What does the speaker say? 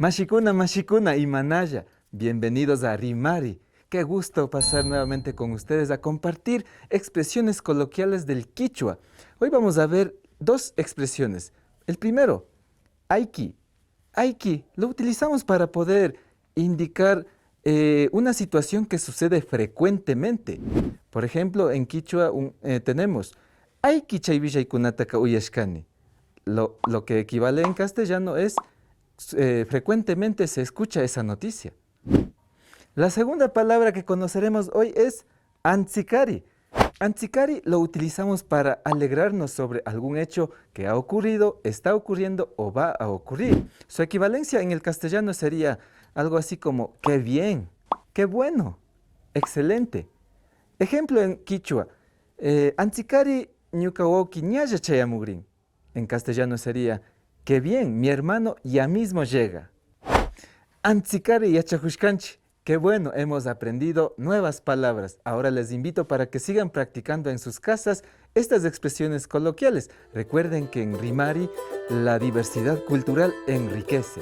Mashikuna, Mashikuna y Manaya, bienvenidos a Rimari. Qué gusto pasar nuevamente con ustedes a compartir expresiones coloquiales del Quichua. Hoy vamos a ver dos expresiones. El primero, Aiki. Aiki lo utilizamos para poder indicar una situación que sucede frecuentemente. Por ejemplo, en Quichua tenemos Aiki chaybishaykunataka uyashkani. Lo que equivale en castellano es frecuentemente se escucha esa noticia. La segunda palabra que conoceremos hoy es antsikari. Antsikari lo utilizamos para alegrarnos sobre algún hecho que ha ocurrido, está ocurriendo o va a ocurrir. Su equivalencia en el castellano sería algo así como qué bien, qué bueno, excelente. Ejemplo en quichua, antsikari ñukawoki ñalla chayamugrin. En castellano sería qué bien, mi hermano ya mismo llega. Antsikari yachajushkanchi. Qué bueno, hemos aprendido nuevas palabras. Ahora les invito para que sigan practicando en sus casas estas expresiones coloquiales. Recuerden que en Rimari la diversidad cultural enriquece.